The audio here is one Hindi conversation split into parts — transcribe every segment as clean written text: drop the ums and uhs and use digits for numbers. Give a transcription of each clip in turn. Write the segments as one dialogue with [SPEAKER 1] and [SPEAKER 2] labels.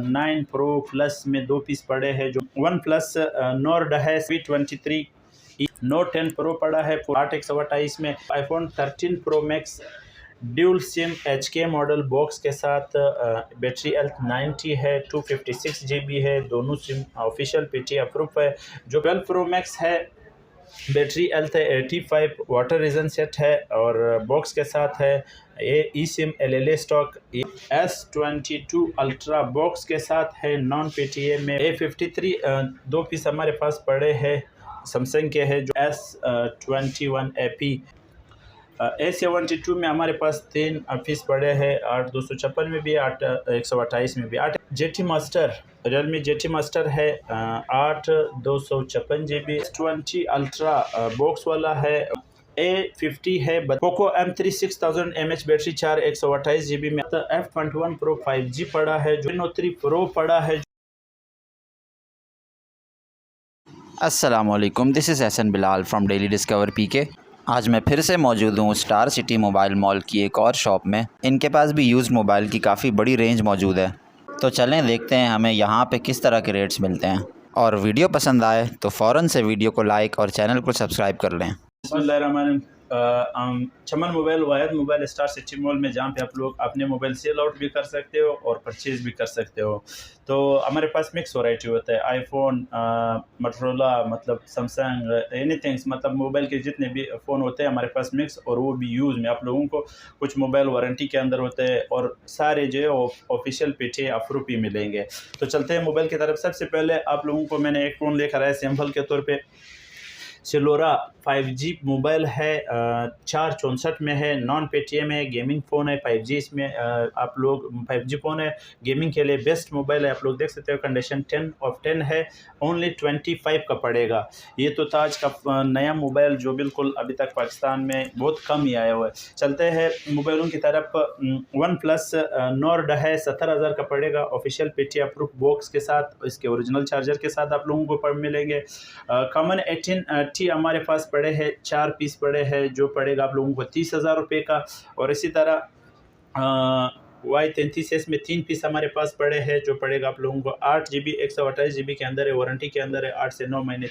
[SPEAKER 1] 9 प्रो प्लस में 2 पीस पड़े हैं। जो वन प्लस नॉर्ड है V23, नोट 10 प्रो पड़ा है 8/128 में। IPhone 13 pro max dual SIM HK model box के साथ, बैटरी हेल्थ 90 है, 256 GB है, दोनों सिम ऑफिशियल PTA अप्रूव है। जो 12 प्रो मैक्स है बैटरी हेल्थ है 85, वाटर रेजिस्टेंट सेट है और बॉक्स के साथ है। ESIM LLA stock. S22 Ultra box के साथ है नॉन PTA में। A53 2 पीस हमारे पास पड़े हैं सैमसंग के है। जो S21 AP। A72 में हमारे पास 3 पीस पड़े हैं, 8/256 में भी, 8/128 में भी। 8 GT master, Realme GT master है 8/256 GB। S20 अल्ट्रा बॉक्स वाला है। A50 है। Poco M3 6000 mAh battery 4/128 GB में। F21 Pro 5G पड़ा है। जो Reno 3 Pro पड़ा है।
[SPEAKER 2] अस्सलामुअलैकुम, this is Ehsan Bilal from daily discover PK। आज मैं फिर से मौजूद हूँ स्टार सिटी मोबाइल मॉल की एक और शॉप में। इनके पास भी यूज़ मोबाइल की काफ़ी बड़ी रेंज मौजूद है, तो चलें देखते हैं हमें यहाँ पे किस तरह के रेट्स मिलते हैं। और वीडियो पसंद आए तो फ़ौरन से वीडियो को लाइक और चैनल को सब्सक्राइब कर लें।
[SPEAKER 1] चमन मोबाइल वायद मोबाइल स्टार सिटी मॉल में, जहाँ पे आप लोग अपने मोबाइल सेल आउट भी कर सकते हो और परचेज़ भी कर सकते हो। तो हमारे पास मिक्स वैरायटी होता है। आईफोन, मोटोरोला, मतलब सैमसंग, एनीथिंग, मतलब मोबाइल के जितने भी फ़ोन होते हैं हमारे पास मिक्स, और वो भी यूज़ में। आप लोगों को कुछ मोबाइल वारंटी के अंदर होते हैं और सारे जो है ऑफिशियल PTA अप्रूव भी मिलेंगे। तो चलते हैं मोबाइल की तरफ। सबसे पहले आप लोगों को मैंने एक फ़ोन लेकर आया सैम्पल के तौर पर। सेलोरा 5G मोबाइल है, 464 में है, नॉन PTA में, गेमिंग फ़ोन है। 5G इसमें आप लोग 5G फ़ोन है, गेमिंग के लिए बेस्ट मोबाइल है। आप लोग देख सकते हो कंडीशन 10/10 है। ओनली 25 का पड़ेगा। ये तो ताज का नया मोबाइल जो बिल्कुल अभी तक पाकिस्तान में बहुत कम ही आया हुआ है। चलते हैं मोबाइलों की तरफ। वन प्लस नॉर्ड है 70,000 का पड़ेगा, ऑफिशियल PTA अप्रूव बॉक्स के साथ, इसके ओरिजिनल चार्जर के साथ आप लोगों को पर मिलेंगे। कॉमन 18 हमारे पास पड़े हैं, 4 पीस पड़े हैं, जो पड़ेगा आप लोगों को 30,000 रुपये का। और इसी तरह Y33S में 3 पीस हमारे पास पड़े हैं, जो पड़ेगा आप लोगों को 8 GB 128 GB के अंदर है, वारंटी के अंदर है, 8 से 9 महीने।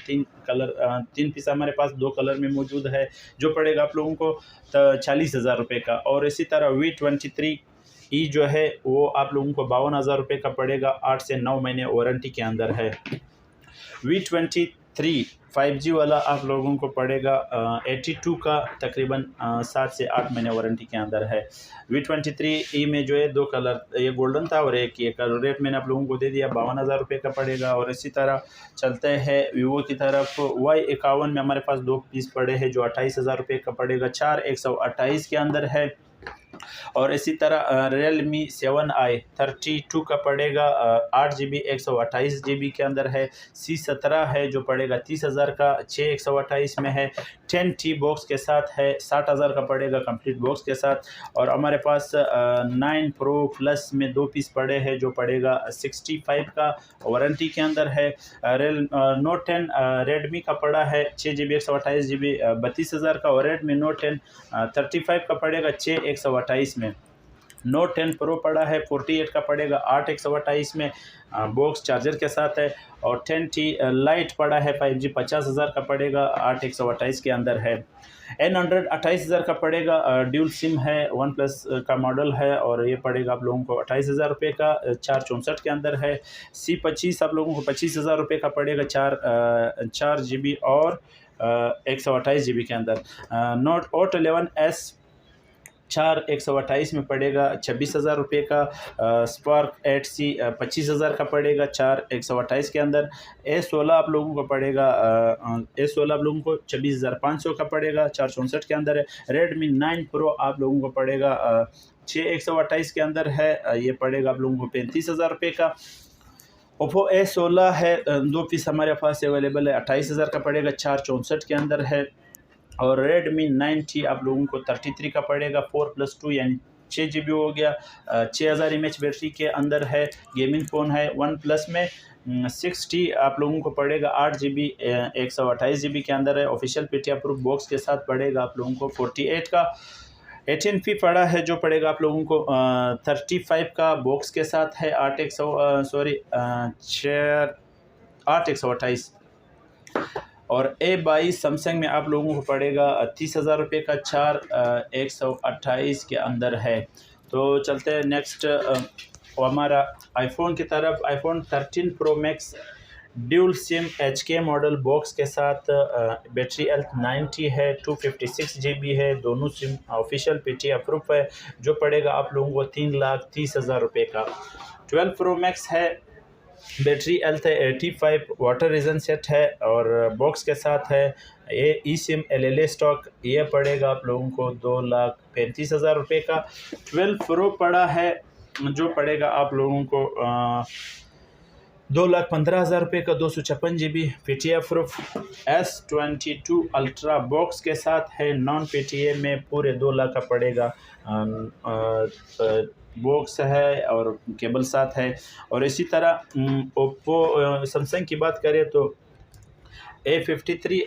[SPEAKER 1] 3 पीस हमारे पास 2 कलर में मौजूद है, जो पड़ेगा आप लोगों को 40,000 रुपये का। और इसी तरह V23E जो है वो आप लोगों को 52,000 रुपये का पड़ेगा, 8 से 9 महीने वारंटी के अंदर है। V23 5G वाला आप लोगों को पड़ेगा 82 का, तकरीबन 7 से 8 महीने वारंटी के अंदर है। V23E में जो है 2 कलर, ये गोल्डन था और एक ये कलर। रेट मैंने आप लोगों को दे दिया, 52,000 रुपये का पड़ेगा। और इसी तरह चलते हैं वीवो की तरफ। Y51 में हमारे पास 2 पीस पड़े हैं, जो 28,000 रुपये का पड़ेगा, 4/128 के अंदर है। और इसी तरह रियलमी 7i 32 का पड़ेगा 8 GB 128 GB के अंदर है। C17 है, जो पड़ेगा 30,000 का, 6/128 में है। 10T बॉक्स के साथ है, 60,000 का पड़ेगा कंप्लीट बॉक्स के साथ। और हमारे पास 9 प्रो प्लस में 2 पीस पड़े हैं, जो पड़ेगा 65 का, वारंटी के अंदर है। नोट 10 रेडमी का पड़ा है 6 GB 128 GB 32,000 का, और रेडमी नोट 10 35 का पड़ेगा 6/128 में। नोट 10 प्रो पड़ा है 48 का पड़ेगा, 8/128 में, बॉक्स चार्जर के साथ है। और 10T लाइट पड़ा है 5G 50,000 का पड़ेगा, 8/128 के अंदर है। N100 28,000 का पड़ेगा, ड्यूल सिम है, वन प्लस का मॉडल है, और ये पड़ेगा आप लोगों को 28,000 रुपये का, 464 के अंदर है। C25 आप लोगों को 25,000 रुपये का पड़ेगा, 4 GB और 128 GB के अंदर। Note 11S 4/128 में पड़ेगा 26,000 रुपये का। स्पार्क 8C 25,000 का पड़ेगा, 4/128 के अंदर। A16 आप लोगों को पड़ेगा A16 आप लोगों को 26,500 का पड़ेगा, 464 के अंदर है। रेडमी 9 प्रो आप लोगों को पड़ेगा 6/128 के अंदर है, ये पड़ेगा आप लोगों को 35,000 रुपये का। ओप्पो A16 है, 2 पीस हमारे पास अवेलेबल है, 28,000 का पड़ेगा, 464 के अंदर है। और रेडमी 9T आप लोगों को 33 का पड़ेगा, 4+2 यानी 6 GB हो गया, 6000 mAh बैटरी के अंदर है, गेमिंग फ़ोन है। वन प्लस में 6T आप लोगों को पड़ेगा 8 GB 128 GB के अंदर है, ऑफिशियल PTA अप्रूव बॉक्स के साथ पड़ेगा आप लोगों को 48 का। 18 फी पड़ा है जो पड़ेगा आप लोगों को 35 का बॉक्स के साथ है 8/128 और A22 सैमसंग में आप लोगों को पड़ेगा 30,000 रुपये का 4/128 के अंदर है। तो चलते हैं नेक्स्ट हमारा आईफोन की तरफ। IPhone 13 pro max dual SIM HK model box के साथ बैटरी हेल्थ 90 है, 256 GB है, दोनों सिम ऑफिशियल PTA अप्रूव है जो पड़ेगा आप लोगों को 3,30,000 रुपये का। 12 प्रो मैक्स है, बैटरी हेल्थ है 85, वाटर रीजन सेट है और बॉक्स के साथ है। ये ई सिम LLA स्टॉक, ये पड़ेगा आप लोगों को 2,35,000 रुपये का। 12 प्रो पड़ा है जो पड़ेगा आप लोगों को 2,15,000 रुपये का, 256 GB PTA proof. S22 Ultra box के साथ है, नॉन PTA में, पूरे 2 लाख का पड़ेगा। बॉक्स है और केबल साथ है। और इसी तरह ओप्पो सैमसंग की बात करें तो A53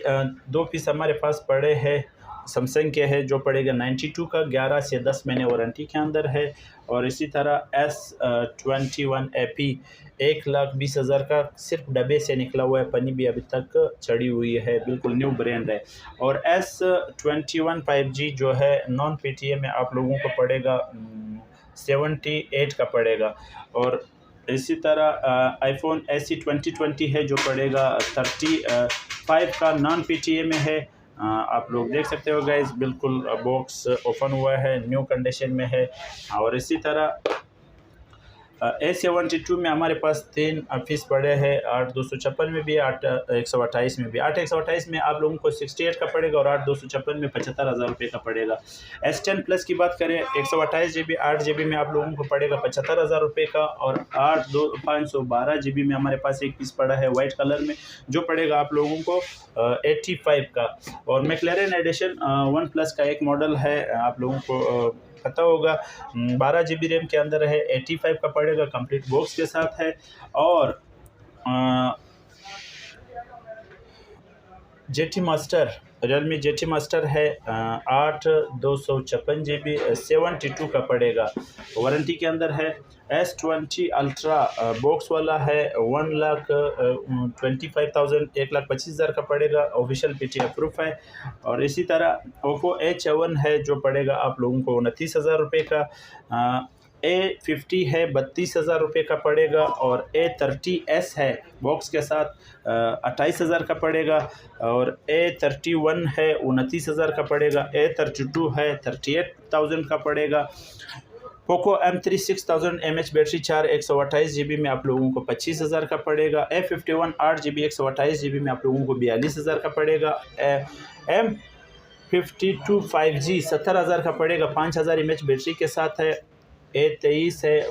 [SPEAKER 1] 2 पीस हमारे पास पड़े हैं सैमसंग के है जो पड़ेगा 92 का, 11 से 10 महीने वारंटी के अंदर है। और इसी तरह S21 AP 1,20,000 का, सिर्फ डब्बे से निकला हुआ है, पन्नी भी अभी तक चढ़ी हुई है, बिल्कुल न्यू ब्रांड है। और S21 5G जो है नॉन PTA में आप लोगों को पड़ेगा 78 का पड़ेगा। और इसी तरह आईफोन SE 2020 है जो पड़ेगा 35 का, नॉन PTA में है। आप लोग देख सकते हो गाइस, बिल्कुल बॉक्स ओपन हुआ है, न्यू कंडीशन में है। और इसी तरह A72 में हमारे पास 3 पीस पड़े हैं, 8,256 में भी है, 8,128 में भी। 8,128 में आप लोगों को 68 का पड़ेगा और 8,256 में 75,000 रुपये का पड़ेगा। S10 प्लस की बात करें 128 GB 8 GB में आप लोगों को पड़ेगा 75,000 रुपये का। और 512 GB में हमारे पास एक पीस पड़ा है वाइट कलर में जो पड़ेगा आप लोगों को 85 का। और मैक्लेरन एडिशन 1 प्लस का एक मॉडल है, आप लोगों को पता होगा, 12 GB रैम के अंदर है, 85 का पड़ेगा, कंप्लीट बॉक्स के साथ है। और GT master, Realme GT master है 8,256 GB 72 का पड़ेगा, वारंटी के अंदर है। S20 अल्ट्रा बॉक्स वाला है 1,25,000 1,25,000 का पड़ेगा, ऑफिशियल PTA अप्रूफ है। और इसी तरह ओप्पो A51 है जो पड़ेगा आप लोगों को 29,000 रुपये का। A50 है 32,000 रुपये का पड़ेगा। और A30s है बॉक्स के साथ 28,000 का पड़ेगा। और A31 है 29,000 का पड़ेगा। A32 है 38,000 का पड़ेगा। Poco M3 6000 mAh battery 128 GB में आप लोगों को 25,000 का पड़ेगा। A51 8 GB 128 GB में आप लोगों को 42,000 का पड़ेगा। M52 5G 70,000 का पड़ेगा, 5,000 mAh बैटरी के साथ है। A23 है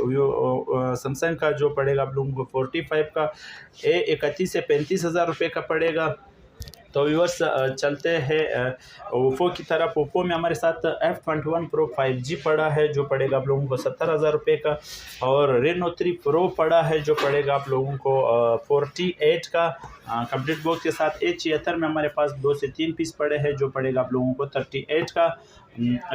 [SPEAKER 1] सैमसंग का जो पड़ेगा आप लोगों को 45 का। A31 से 35,000 रुपये का पड़ेगा। तो व्यूअर्स चलते हैं ओप्पो की तरफ। ओप्पो में हमारे साथ F21 Pro 5G पड़ा है जो पड़ेगा आप लोगों को 70,000 रुपये का। और Reno 3 Pro पड़ा है जो पड़ेगा आप लोगों को 48 का, कंप्लीट बॉक्स के साथ। A76 में हमारे पास 2 से 3 पीस पड़े हैं जो पड़ेगा आप लोगों को 38 का।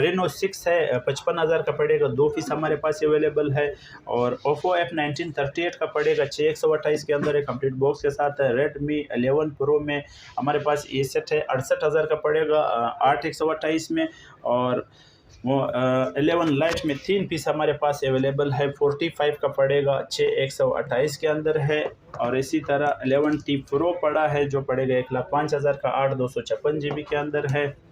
[SPEAKER 1] Reno 6 है 55,000 का पड़ेगा, 2 पीस हमारे पास अवेलेबल है। और Oppo F19 38 का पड़ेगा, 6,128 के अंदर है, कंप्लीट बॉक्स के साथ है। Redmi 11 Pro में हमारे पास ये सेट है 68,000 का पड़ेगा 8,128 में। और वो 11 लाइट में 3 पीस हमारे पास अवेलेबल है, 45 का पड़ेगा, 6,128 के अंदर है। और इसी तरह 11T Pro पड़ा है जो पड़ेगा 1,05,000 का, 8,256 GB के अंदर है।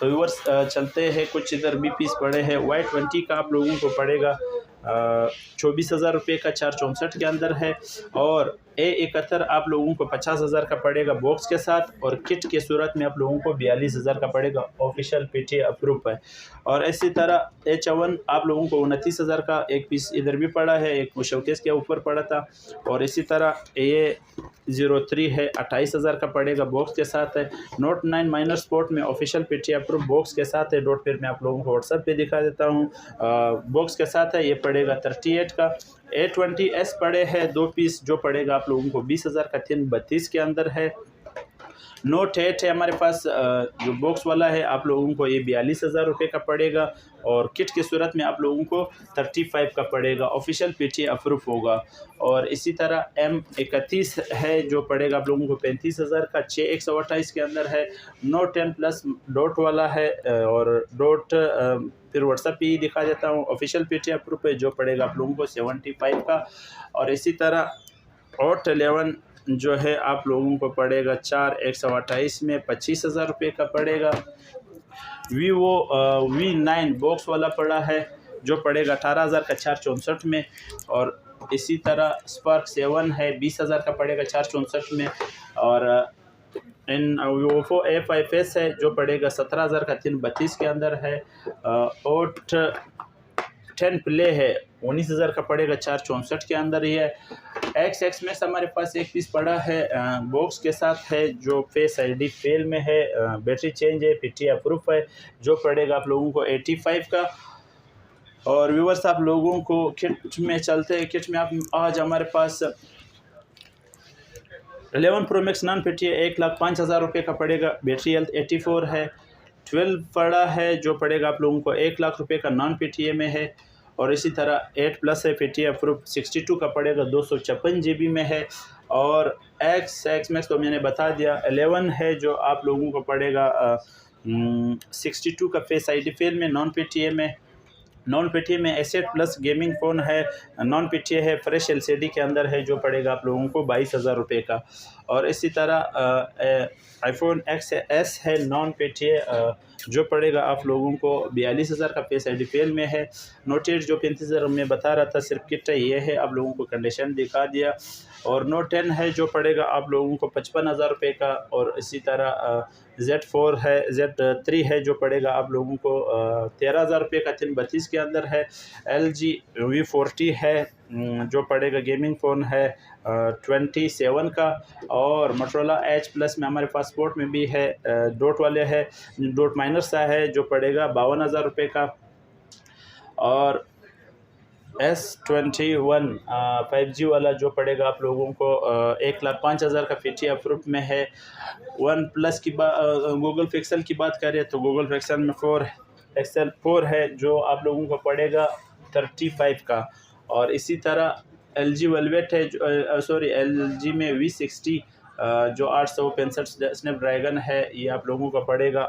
[SPEAKER 1] तो व्यूअर्स चलते हैं, कुछ इधर भी पीस पड़े हैं। Y20 का आप लोगों को पड़ेगा 24,000 रुपये का, 464 के अंदर है। और A71 आप लोगों को 50,000 का पड़ेगा बॉक्स के साथ। और किट की सूरत में आप लोगों को 42,000 का पड़ेगा, ऑफिशियल PTA अप्रूव है। और इसी तरह A54 आप लोगों को 29,000 का एक पीस इधर भी पड़ा है, एक शोकेस के ऊपर पड़ा था। और इसी तरह A03 है 28,000 का पड़ेगा, बॉक्स के साथ है। Note 9 माइनर स्पोर्ट में ऑफिशियल PTA अप्रूव बॉक्स के साथ है। डॉट पेयर में आप लोगों को व्हाट्सएप पे दिखा देता हूँ, बॉक्स के साथ है, ये पड़ेगा 38 का। A20s पड़े हैं 2 पीस जो पड़ेगा आप लोगों को 20,000 का, 332 के अंदर है। नोट 8 है हमारे पास, जो बॉक्स वाला है, आप लोगों को ये 42,000 रुपये का पड़ेगा और किट की सूरत में आप लोगों को 35 का पड़ेगा। ऑफिशियल पीटीए अप्रूव होगा। और इसी तरह M31 है जो पड़ेगा आप लोगों को 35,000 का, 6 128 के अंदर है। नोट 10 प्लस डॉट वाला है और डॉट फिर व्हाट्सएप पे ही दिखा देता हूँ। ऑफिशियल पीटीए अप्रूव है जो पड़ेगा आप लोगों को 75 का। और इसी तरह हॉट 11 जो है आप लोगों को पड़ेगा 4 128 में 25,000 रुपये का पड़ेगा। वीवो V9 बॉक्स वाला पड़ा है जो पड़ेगा 18,000 का 464 में। और इसी तरह स्पार्क 7 है 20,000 का पड़ेगा 464 में। और इन Oppo A5s है जो पड़ेगा 17,000 का 332 के अंदर है। हॉट 10 प्ले है 19,000 का पड़ेगा 464 के अंदर ही है। XX में हमारे पास एक पीस पड़ा है बॉक्स के साथ है जो फेस आईडी फेल में है, बैटरी चेंज है, पीटीए अप्रूव है जो पड़ेगा आप लोगों को 85 का। और व्यूवर्स आप लोगों को किट में चलते हैं। किट में आप आज हमारे पास 11 प्रो मैक्स नॉन पीटीए 1,05,000 रुपये का पड़ेगा। बैटरी हेल्थ 84 है। 12 पड़ा है जो पड़ेगा आप लोगों को 1 लाख रुपये का नॉन पीटीए में है। और इसी तरह 8 प्लस है पीटीए अप्रूव 62 का पड़ेगा 256 GB में है। और X मैक्स तो मैंने बता दिया। 11 है जो आप लोगों को पड़ेगा 62 का फेस आईडी फेल में नॉन पीटीए में। नॉन पीटीए में एसेट प्लस गेमिंग फ़ोन है, नॉन पीटीए है, फ्रेश एलसीडी के अंदर है जो पड़ेगा आप लोगों को 22,000 रुपये का। और इसी तरह iPhone XS है नॉन पीटीए जो पड़ेगा आप लोगों को 42,000 का फेस आईडी फेल में है। नोट 8 जो 35,000 में बता रहा था सिर्फ किट ये है, आप लोगों को कंडीशन दिखा दिया। और नोट 10 है जो पड़ेगा आप लोगों को 55,000 रुपये का। और इसी तरह Z4 है, Z3 है जो पड़ेगा आप लोगों को 13,000 रुपये का 332 के अंदर है। LG V40 है जो पड़ेगा गेमिंग फ़ोन है 27 का। और मोटरोला H प्लस में हमारे पास स्पोर्ट में भी है, डॉट वाले है, डॉट माइनर सा है जो पड़ेगा 52,000 रुपये का। और S21 5G वाला जो पड़ेगा आप लोगों को 1,05,000 का पीटीए अप्रूव में है। वन प्लस की गूगल पिक्सल की बात करें तो गूगल पिक्सल में 4 XL 4 है जो आप लोगों को पड़ेगा 35 का। और इसी तरह LG वेलवेट है LG में V60 जो 865 स्नैपड्रैगन है ये आप लोगों को पड़ेगा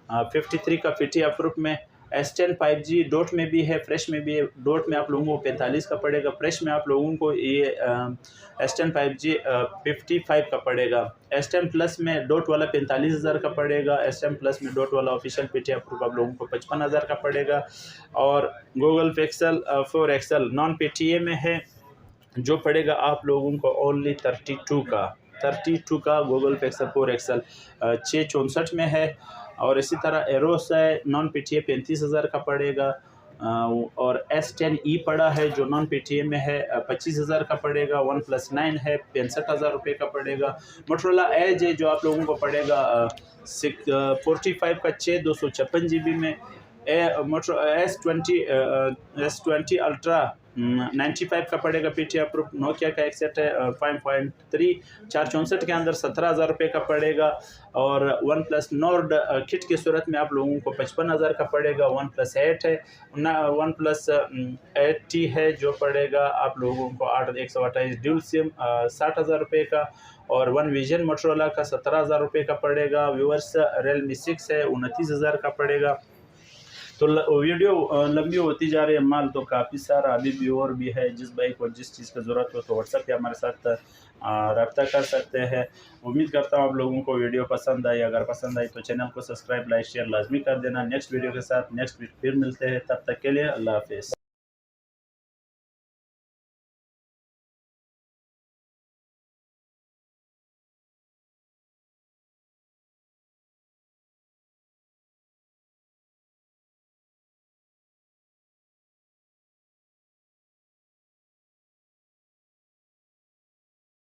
[SPEAKER 1] 53 का पीटीए अप्रूव में। S10 5G डॉट में भी है, फ्रेश में भी है। डॉट में आप लोगों को 45 का पड़ेगा, फ्रेश में आप लोगों को ये S10 5G 55 का पड़ेगा। S10 प्लस में डॉट वाला 45,000 का पड़ेगा। S10 प्लस में डॉट वाला ऑफिशियल पीटीए अप्रूव आप लोगों को 55,000 का पड़ेगा। और Google pixel 4 XL non PTA में है जो पड़ेगा आप लोगों को ओनली 32 का गूगल पिक्सल 4 XL 664 में है। और इसी तरह एरोस है नॉन पीटीए 35,000 का पड़ेगा। और S10e पड़ा है जो नॉन पीटीए में है 25,000 का पड़ेगा। OnePlus 9 है 65,000 रुपये का पड़ेगा। मोटरोला एज है जो आप लोगों को पड़ेगा 45 का 256 GB में। S20 अल्ट्रा 95 का पड़ेगा पीटीए अप्रूव। नोकिया का एक सेट है 5.3 464 के अंदर 17,000 रुपये का पड़ेगा। और वन प्लस नॉर्ड किट की सूरत में आप लोगों को 55,000 का पड़ेगा। OnePlus 8 है, OnePlus 8T है जो पड़ेगा आप लोगों को 128 ड्यूल सिम 60,000 रुपये का। और वन विजन मोटरोला का 17,000 रुपये का पड़ेगा। व्यूअर्स Realme 6 है 29,000 का पड़ेगा। तो वीडियो लंबी होती जा रही है, माल तो काफ़ी सारा अभी भी और भी है। जिस भाई को जिस चीज़ की ज़रूरत हो तो व्हाट्सएप पे हमारे साथ रब्ता कर सकते हैं। उम्मीद करता हूँ आप लोगों को वीडियो पसंद आई। अगर पसंद आई तो चैनल को सब्सक्राइब लाइक शेयर लाजमी कर देना। नेक्स्ट वीडियो के साथ नेक्स्ट वीक फिर मिलते हैं, तब तक के लिए अल्लाह हाफिज़।